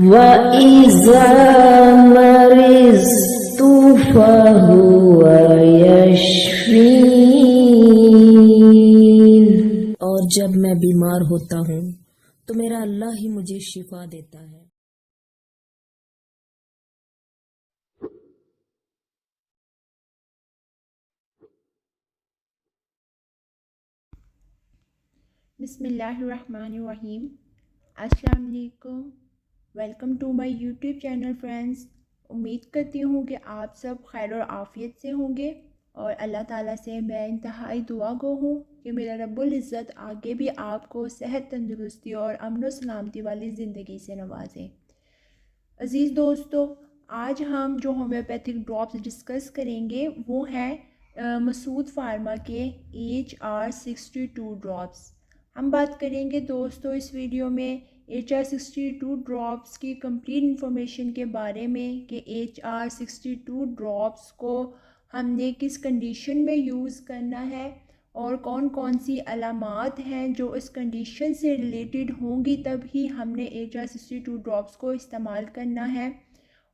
वइज़ा मरिज़्तु फहुव यशफ़ीन। और जब मैं बीमार होता हूँ तो मेरा अल्लाह ही मुझे शिफा देता है। बिस्मिल्लाहिर्रहमानिर्रहीम। अस्सलाम वालेकुम। Welcome to my YouTube channel friends. उम्मीद करती हूँ कि आप सब खैर और आफ़ियत से होंगे और अल्लाह ताला से मैं इंतहाई दुआ गो हूँ कि मेरा रब्बुल इज़्ज़त आगे भी आपको सेहत, तंदुरुस्ती और अमन व सलामती वाली ज़िंदगी से नवाजें। अज़ीज़ दोस्तों, आज हम जो होम्योपैथिक ड्रॉप्स डिस्कस करेंगे वो हैं मसूद फार्मा के HR62 ड्रॉप्स। हम बात करेंगे दोस्तों इस वीडियो में HR62 ड्रॉप्स की कंप्लीट इंफॉर्मेशन के बारे में कि HR62 ड्रॉप्स को हमने किस कंडीशन में यूज़ करना है और कौन कौन सी अलामात हैं जो इस कंडीशन से रिलेटेड होंगी, तब ही हमने HR62 ड्रॉप्स को इस्तेमाल करना है।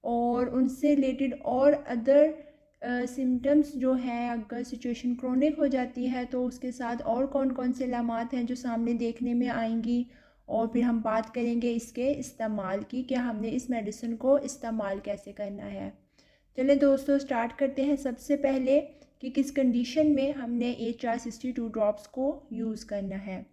और उनसे रिलेटेड और अदर सिम्टम्स जो हैं, अगर सिचुएशन क्रोनिक हो जाती है तो उसके साथ और कौन कौन से अलामात हैं जो सामने देखने में आएंगी। और फिर हम बात करेंगे इसके इस्तेमाल की कि हमने इस मेडिसिन को इस्तेमाल कैसे करना है। चलें दोस्तों, स्टार्ट करते हैं। सबसे पहले कि किस कंडीशन में हमने HR62 ड्रॉप्स को यूज़ करना है।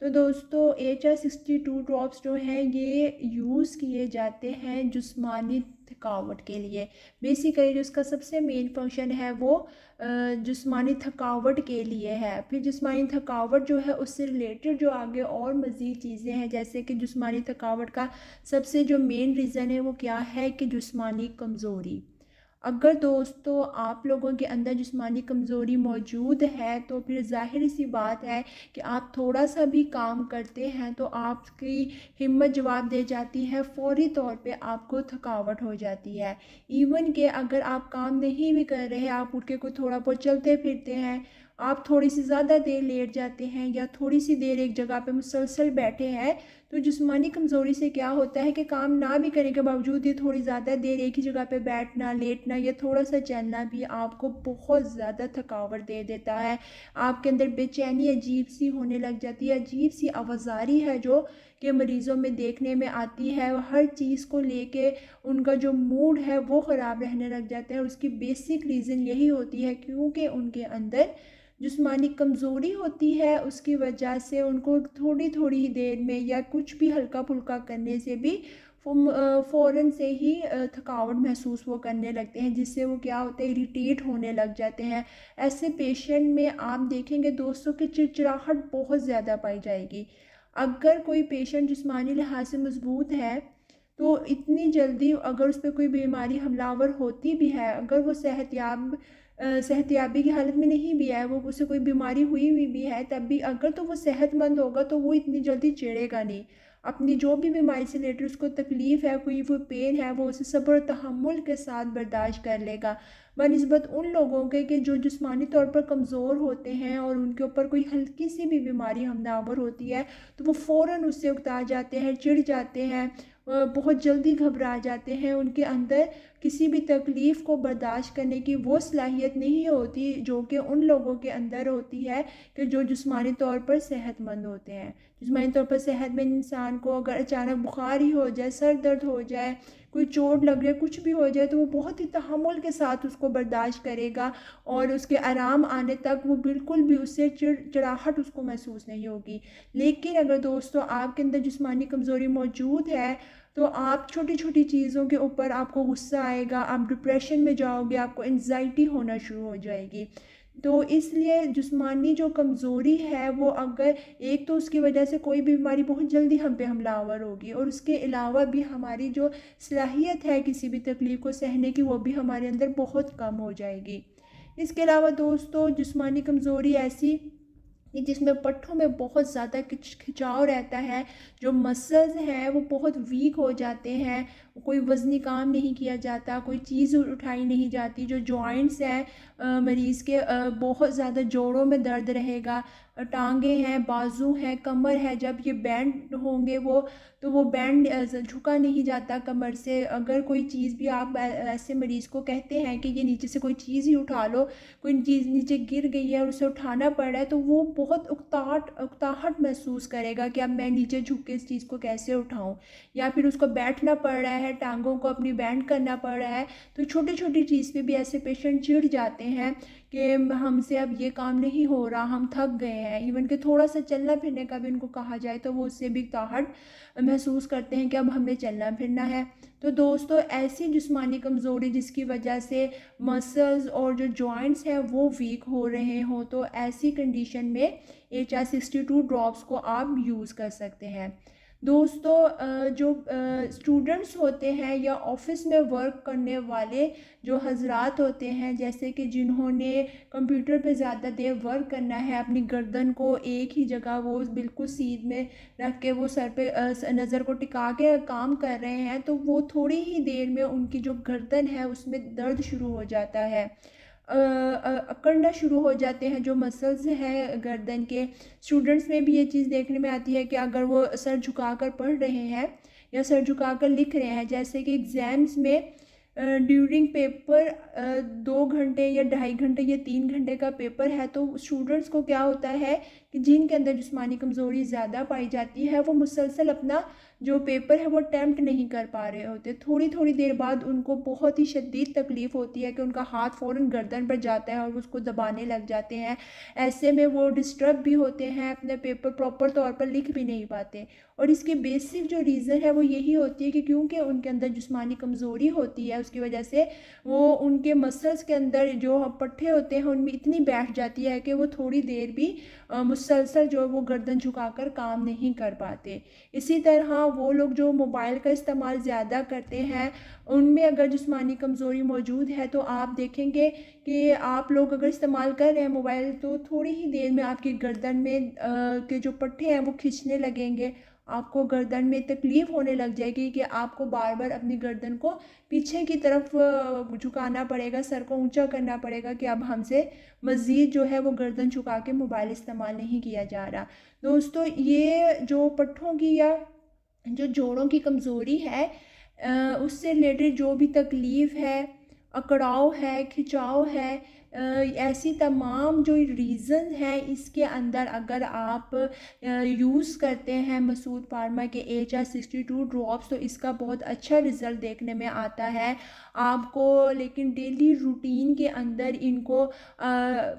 तो दोस्तों, HR62 ड्रॉप्स जो हैं ये यूज़ किए जाते हैं जिस्मानी थकावट के लिए। बेसिकली जो इसका सबसे मेन फंक्शन है वो जिस्मानी थकावट के लिए है। फिर जिस्मानी थकावट जो है उससे रिलेटेड जो आगे और मज़ीद चीज़ें हैं, जैसे कि जिस्मानी थकावट का सबसे जो मेन रीज़न है वो क्या है कि जिस्मानी कमज़ोरी। अगर दोस्तों आप लोगों के अंदर जिस्मानी कमज़ोरी मौजूद है तो फिर ज़ाहिर सी बात है कि आप थोड़ा सा भी काम करते हैं तो आपकी हिम्मत जवाब दे जाती है, फ़ौरी तौर पे आपको थकावट हो जाती है। इवन कि अगर आप काम नहीं भी कर रहे, आप उठ के कोई थोड़ा बहुत चलते फिरते हैं, आप थोड़ी सी ज़्यादा देर लेट जाते हैं या थोड़ी सी देर एक जगह पे मुसलसल बैठे हैं, तो जिस्मानी कमज़ोरी से क्या होता है कि काम ना भी करने के बावजूद ये थोड़ी ज़्यादा देर एक ही जगह पे बैठना, लेटना या थोड़ा सा चलना भी आपको बहुत ज़्यादा थकावट दे देता है। आपके अंदर बेचैनी अजीब सी होने लग जाती है, अजीब सी आवाज़ारी है जो कि मरीज़ों में देखने में आती है। हर चीज़ को लेके उनका जो मूड है वो ख़राब रहने लग जाता है। उसकी बेसिक रीज़न यही होती है क्योंकि उनके अंदर जिस्मानी कमज़ोरी होती है। उसकी वजह से उनको थोड़ी थोड़ी ही देर में या कुछ भी हल्का फुल्का करने से भी फ़ौरन से ही थकावट महसूस वो करने लगते हैं, जिससे वो क्या होता है, इरिटेट होने लग जाते हैं। ऐसे पेशेंट में आप देखेंगे दोस्तों कि चिड़चिड़ाहट बहुत ज़्यादा पाई जाएगी। अगर कोई पेशेंट जिस्मानी लिहाज से मजबूत है तो इतनी जल्दी अगर उस पर कोई बीमारी हमलावर होती भी है, अगर वो सेहतयाबी की हालत में नहीं भी है, वो उसे कोई बीमारी हुई हुई भी है, तब भी अगर तो वो सेहतमंद होगा तो वो इतनी जल्दी चिढ़ेगा नहीं। अपनी जो भी बीमारी से रिलेटेड उसको तकलीफ़ है, कोई वो पेन है, वो उसे सब्र तहम्मुल के साथ बर्दाश्त कर लेगा। बनिस्बत उन लोगों के कि जो जिस्मानी तौर पर कमज़ोर होते हैं और उनके ऊपर कोई हल्की सी भी बीमारी हमलावर होती है तो वो फ़ौरन उससे उकता जाते हैं, चिढ़ जाते हैं, बहुत जल्दी घबरा जाते हैं। उनके अंदर किसी भी तकलीफ़ को बर्दाश्त करने की वो सलाहियत नहीं होती जो कि उन लोगों के अंदर होती है कि जो जिस्मानी तौर पर सेहतमंद होते हैं। जिस्मानी तौर पर सेहतमंद इंसान को अगर अचानक बुखार ही हो जाए, सर दर्द हो जाए, कोई चोट लग जाए, कुछ भी हो जाए, तो वो बहुत ही तहम्मुल के साथ उसको बर्दाश्त करेगा और उसके आराम आने तक वो बिल्कुल भी उससे चिड़चिड़ाहट उसको महसूस नहीं होगी। लेकिन अगर दोस्तों आपके अंदर जिस्मानी कमज़ोरी मौजूद है तो आप छोटी छोटी चीज़ों के ऊपर आपको गुस्सा आएगा, आप डिप्रेशन में जाओगे, आपको एंजाइटी होना शुरू हो जाएगी। तो इसलिए जिस्मानी जो कमज़ोरी है वो अगर एक तो उसकी वजह से कोई भी बीमारी बहुत जल्दी हम पे हमलावर होगी और उसके अलावा भी हमारी जो सलाहियत है किसी भी तकलीफ़ को सहने की वो भी हमारे अंदर बहुत कम हो जाएगी। इसके अलावा दोस्तों जिस्मानी कमज़ोरी ऐसी कि जिसमें पट्ठों में बहुत ज़्यादा खिंचाव रहता है, जो मसल्स हैं वो बहुत वीक हो जाते हैं, कोई वज़नी काम नहीं किया जाता, कोई चीज़ उठाई नहीं जाती, जो जॉइंट्स हैं मरीज़ के बहुत ज़्यादा जोड़ों में दर्द रहेगा, टांगे हैं, बाजू हैं, कमर है, जब ये बैंड होंगे वो बैंड झुका नहीं जाता कमर से। अगर कोई चीज़ भी आप ऐसे मरीज़ को कहते हैं कि ये नीचे से कोई चीज़ ही उठा लो, कोई चीज़ नीचे गिर गई है और उसे उठाना पड़ रहा है, तो वो बहुत उकताहट महसूस करेगा कि अब मैं नीचे झुक के इस चीज़ को कैसे उठाऊँ, या फिर उसको बैठना पड़ रहा है, टांगों को अपनी बैंड करना पड़ रहा है। तो छोटी छोटी चीज़ पे भी ऐसे पेशेंट चिढ़ जाते हैं कि हमसे अब ये काम नहीं हो रहा, हम थक गए हैं। इवन कि थोड़ा सा चलना फिरने का भी उनको कहा जाए तो वो उससे भी ताहट महसूस करते हैं कि अब हमें चलना फिरना है। तो दोस्तों, ऐसी जिस्मानी कमज़ोरी जिसकी वजह से मसल्स और जो जॉइंट्स हैं वो वीक हो रहे हों, तो ऐसी कंडीशन में HR-62 ड्रॉप्स को आप यूज़ कर सकते हैं। दोस्तों, जो स्टूडेंट्स होते हैं या ऑफिस में वर्क करने वाले जो हजरात होते हैं, जैसे कि जिन्होंने कंप्यूटर पे ज़्यादा देर वर्क करना है, अपनी गर्दन को एक ही जगह वो बिल्कुल सीध में रख के वो सर पे नज़र को टिका के काम कर रहे हैं, तो वो थोड़ी ही देर में उनकी जो गर्दन है उसमें दर्द शुरू हो जाता है, अकड़ना शुरू हो जाते हैं जो मसल्स हैं गर्दन के। स्टूडेंट्स में भी ये चीज़ देखने में आती है कि अगर वो सर झुकाकर पढ़ रहे हैं या सर झुकाकर लिख रहे हैं, जैसे कि एग्ज़ाम्स में ड्यूरिंग पेपर 2 घंटे या 2.5 घंटे या 3 घंटे का पेपर है, तो स्टूडेंट्स को क्या होता है कि जिनके अंदर जिस्मानी कमज़ोरी ज़्यादा पाई जाती है वो मुसलसल अपना जो पेपर है वो अटैम्प्ट नहीं कर पा रहे होते। थोड़ी थोड़ी देर बाद उनको बहुत ही शदीद तकलीफ़ होती है कि उनका हाथ फ़ौरन गर्दन पर जाता है और उसको दबाने लग जाते हैं। ऐसे में वो डिस्टर्ब भी होते हैं, अपने पेपर प्रॉपर तौर पर लिख भी नहीं पाते। और इसकी बेसिक जो रीज़न है वो यही होती है कि क्योंकि उनके अंदर जिस्मानी कमज़ोरी होती है, उसकी वजह से वो उनके मसल्स के अंदर जो पट्टे होते हैं उनमें इतनी बैठ जाती है कि वो थोड़ी देर भी मुसलसल जो वो गर्दन झुकाकर काम नहीं कर पाते। इसी तरह वो लोग जो मोबाइल का इस्तेमाल ज़्यादा करते हैं, उनमें अगर जिस्मानी कमज़ोरी मौजूद है तो आप देखेंगे कि आप लोग अगर इस्तेमाल कर रहे हैं मोबाइल, तो थोड़ी ही देर में आपकी गर्दन में के जो पट्टे हैं वो खिंचने लगेंगे, आपको गर्दन में तकलीफ़ होने लग जाएगी कि आपको बार बार अपनी गर्दन को पीछे की तरफ झुकाना पड़ेगा, सर को ऊंचा करना पड़ेगा कि अब हमसे मज़ीद जो है वो गर्दन झुका के मोबाइल इस्तेमाल नहीं किया जा रहा। दोस्तों, ये जो पट्ठों की या जो जोड़ों की कमज़ोरी है, उससे रिलेटेड जो भी तकलीफ़ है, अकड़ाव है, खिंचाव है, ऐसी तमाम जो रीज़न हैं, इसके अंदर अगर आप यूज़ करते हैं मसूद फार्मा के HR-62 ड्रॉप्स, तो इसका बहुत अच्छा रिज़ल्ट देखने में आता है आपको। लेकिन डेली रूटीन के अंदर इनको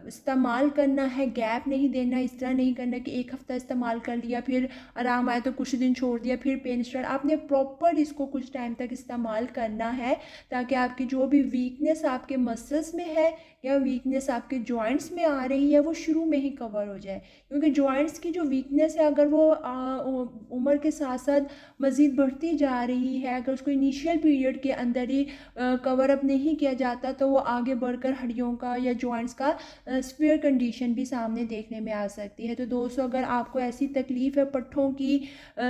इस्तेमाल करना है, गैप नहीं देना। इस तरह नहीं करना कि एक हफ़्ता इस्तेमाल कर लिया, फिर आराम आया तो कुछ दिन छोड़ दिया, फिर पेन स्टार्ट। आपने प्रॉपर इसको कुछ टाइम तक इस्तेमाल करना है, ताकि आपकी जो भी वीकनेस आपके मसल्स में है या वीकनेस आपके जॉइंट्स में आ रही है वो शुरू में ही कवर हो जाए। क्योंकि जॉइंट्स की जो वीकनेस है, अगर वो उम्र के साथ साथ मज़ीद बढ़ती जा रही है, अगर उसको इनिशियल पीरियड के अंदर ही कवर अप नहीं किया जाता, तो वो आगे बढ़कर हड्डियों का या जॉइंट्स का स्पेयर कंडीशन भी सामने देखने में आ सकती है। तो दोस्तों, अगर आपको ऐसी तकलीफ़ है पट्ठों की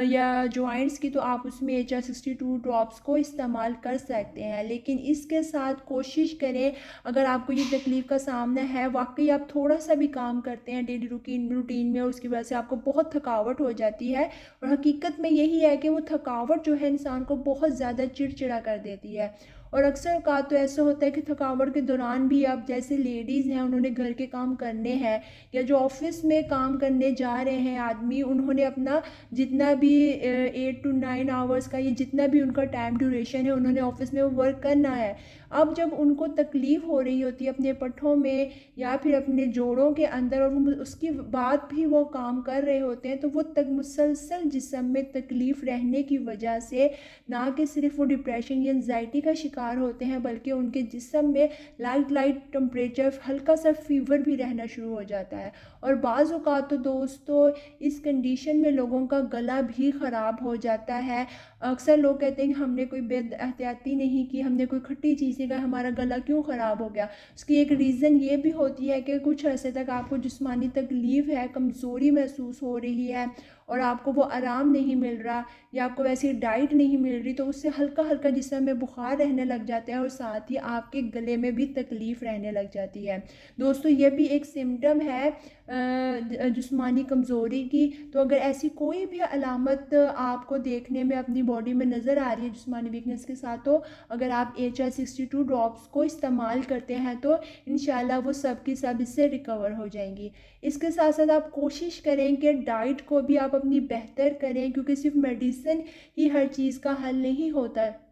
या जॉइंट्स की, तो आप उसमें HR-62 ड्रॉप्स को इस्तेमाल कर सकते हैं। लेकिन इसके साथ कोशिश करें, अगर आपको ये तकलीफ़ का सामना है, वाकई आप थोड़ा सा भी काम करते हैं डेली रूटीन में, उसकी वजह से आपको बहुत थकावट हो जाती है, और हकीकत में यही है कि वो थकावट जो है इंसान को बहुत ज़्यादा चिड़चिड़ा कर देती है। और अक्सर का तो ऐसा होता है कि थकावट के दौरान भी आप जैसे लेडीज़ हैं, उन्होंने घर के काम करने हैं, या जो ऑफिस में काम करने जा रहे हैं आदमी, उन्होंने अपना जितना भी 8 to 9 आवर्स का, ये जितना भी उनका टाइम ड्यूरेशन है, उन्होंने ऑफिस में वर्क करना है। अब जब उनको तकलीफ़ हो रही होती है अपने पट्ठों में या फिर अपने जोड़ों के अंदर, और उसके बाद भी वो काम कर रहे होते हैं, तो वो मुसलसल जिस्म में तकलीफ़ रहने की वजह से ना कि सिर्फ वो डिप्रेशन या एंजाइटी का शिकार होते हैं, बल्कि उनके जिस्म में लाइट टेम्परेचर, हल्का सा फीवर भी रहना शुरू हो जाता है। और बाज़ औक़ात तो दोस्तों, इस कंडीशन में लोगों का गला भी ख़राब हो जाता है। अक्सर लोग कहते हैं कि हमने कोई बेहतियाती नहीं की, हमने कोई खट्टी चीज़ नहीं खाई, हमारा गला क्यों ख़राब हो गया। उसकी एक रीज़न ये भी होती है कि कुछ अर्से तक आपको जिस्मानी तकलीफ़ है, कमज़ोरी महसूस हो रही है, और आपको वो आराम नहीं मिल रहा, या आपको वैसी डाइट नहीं मिल रही, तो उससे हल्का हल्का जिस्म में बुखार रहने लग जाता है, और साथ ही आपके गले में भी तकलीफ़ रहने लग जाती है। दोस्तों, ये भी एक सिम्टम है जिस्मानी कमज़ोरी की। तो अगर ऐसी कोई भी अलामत आपको देखने में अपनी बॉडी में नज़र आ रही है जिस्मानी वीकनेस के साथ, तो अगर आप HI62 ड्रॉप्स को इस्तेमाल करते हैं तो इंशाल्लाह वो सब की सब इससे रिकवर हो जाएंगी। इसके साथ साथ आप कोशिश करें कि डाइट को भी आप अपनी बेहतर करें, क्योंकि सिर्फ मेडिसिन ही हर चीज़ का हल नहीं होता है।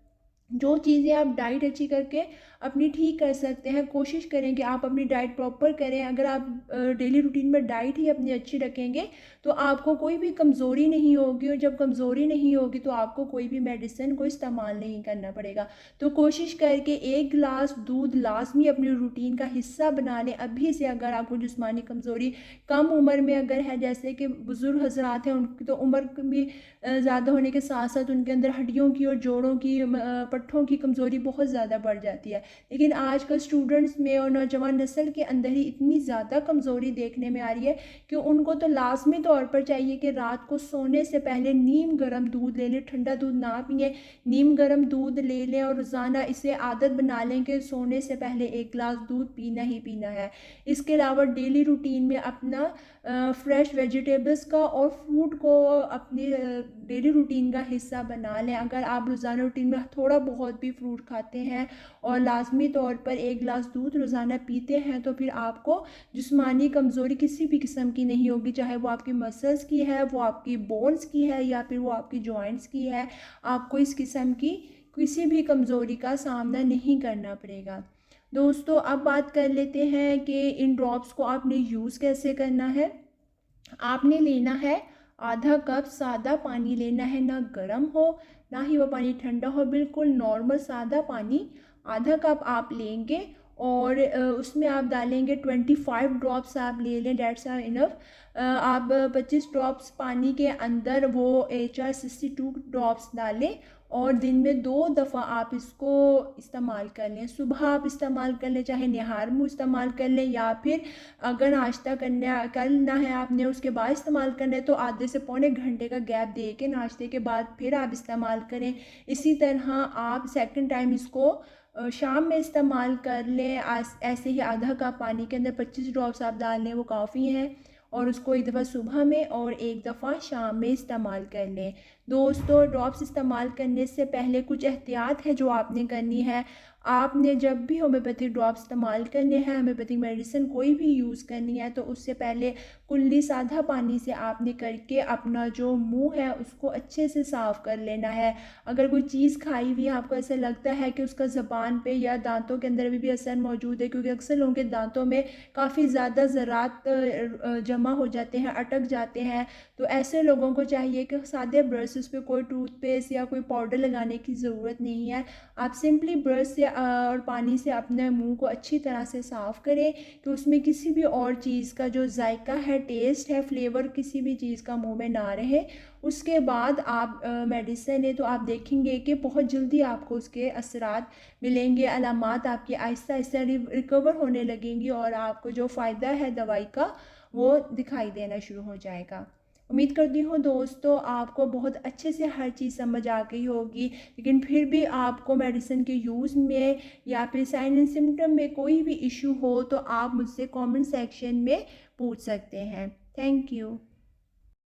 जो चीज़ें आप डाइट अच्छी करके अपनी ठीक कर सकते हैं, कोशिश करें कि आप अपनी डाइट प्रॉपर करें। अगर आप डेली रूटीन में डाइट ही अपनी अच्छी रखेंगे तो आपको कोई भी कमज़ोरी नहीं होगी, और जब कमज़ोरी नहीं होगी तो आपको कोई भी मेडिसिन को इस्तेमाल नहीं करना पड़ेगा। तो कोशिश करके 1 गिलास दूध लाजमी अपनी रूटीन का हिस्सा बना लें अभी से। अगर आपको जिस्मानी कमज़ोरी कम उम्र में अगर है, जैसे कि बुज़ुर्ग हजरात हैं, उनकी तो उम्र भी ज़्यादा होने के साथ साथ उनके अंदर हड्डियों की और जोड़ों की पट्ठों की कमज़ोरी बहुत ज़्यादा बढ़ जाती है। लेकिन आजकल स्टूडेंट्स में और नौजवान नस्ल के अंदर ही इतनी ज़्यादा कमज़ोरी देखने में आ रही है कि उनको तो लाजमी तौर पर चाहिए कि रात को सोने से पहले नीम गर्म दूध ले लें, ठंडा दूध ना पिए, नीम गर्म दूध ले लें और रोज़ाना इसे आदत बना लें कि सोने से पहले 1 गिलास दूध पीना ही पीना है। इसके अलावा डेली रूटीन में अपना फ्रेश वेजिटेबल्स का और फ्रूट को अपनी डेली रूटीन का हिस्सा बना लें। अगर आप रोज़ाना रूटीन में थोड़ा बहुत भी फ्रूट खाते हैं और लाजमी तौर पर 1 गिलास दूध रोज़ाना पीते हैं तो फिर आपको जिस्मानी कमज़ोरी किसी भी किस्म की नहीं होगी, चाहे वो आपकी मसल्स की है, वो आपकी बोन्स की है, या फिर वो आपकी जॉइंट्स की है। आपको इस किस्म की किसी भी कमज़ोरी का सामना नहीं करना पड़ेगा। दोस्तों, अब बात कर लेते हैं कि इन ड्रॉप्स को आपने यूज़ कैसे करना है। आपने लेना है आधा कप सादा पानी लेना है, ना गर्म हो ना ही वो पानी ठंडा हो, बिल्कुल नॉर्मल सादा पानी आधा कप आप लेंगे और उसमें आप डालेंगे 25 ड्रॉप्स आप ले लें, डेट्स आर इनफ। आप 25 ड्रॉप्स पानी के अंदर वो HI62 ड्रॉप्स डालें और दिन में 2 दफ़ा आप इसको इस्तेमाल कर लें। सुबह आप इस्तेमाल कर लें, चाहे निहार मुँह इस्तेमाल कर लें, या फिर अगर नाश्ता करना है आपने उसके बाद इस्तेमाल करना है तो आधे से पौने घंटे का गैप दे के नाश्ते के बाद फिर आप इस्तेमाल करें। इसी तरह आप सेकंड टाइम इसको शाम में इस्तेमाल कर लें। ऐसे ही आधा कप पानी के अंदर 25 ड्रॉप्स आप डाल लें, वो काफ़ी हैं, और उसको एक दफ़ा सुबह में और एक दफ़ा शाम में इस्तेमाल कर लें। दोस्तों, ड्रॉप्स इस्तेमाल करने से पहले कुछ एहतियात है जो आपने करनी है। आपने जब भी होम्योपैथिक ड्रॉप्स इस्तेमाल करने हैं, होम्योपैथिक मेडिसिन कोई भी यूज़ करनी है, तो उससे पहले कुल्ली सादा पानी से आपने करके अपना जो मुंह है उसको अच्छे से साफ़ कर लेना है। अगर कोई चीज़ खाई हुई आपको ऐसा लगता है कि उसका ज़बान पे या दांतों के अंदर भी असर मौजूद है, क्योंकि अक्सर लोगों के दांतों में काफ़ी ज़्यादा ज़रात जमा हो जाते हैं, अटक जाते हैं, तो ऐसे लोगों को चाहिए कि सादे ब्रश, उस पर कोई टूथपेस्ट या कोई पाउडर लगाने की ज़रूरत नहीं है। आप सिंपली ब्रश से और पानी से अपने मुंह को अच्छी तरह से साफ़ करें कि उसमें किसी भी और चीज़ का जो जायका है, टेस्ट है, फ्लेवर किसी भी चीज़ का मुंह में ना रहे। उसके बाद आप मेडिसिन है तो आप देखेंगे कि बहुत जल्दी आपको उसके असरात मिलेंगे, अलामात आपकी आहिस्ता आहिस्ता रिकवर होने लगेंगी और आपको जो फ़ायदा है दवाई का वो दिखाई देना शुरू हो जाएगा। उम्मीद करती हूँ दोस्तों आपको बहुत अच्छे से हर चीज़ समझ आ गई होगी, लेकिन फिर भी आपको मेडिसिन के यूज़ में या फिर साइन एंड सिम्टम में कोई भी इशू हो तो आप मुझसे कमेंट सेक्शन में पूछ सकते हैं। Thank you.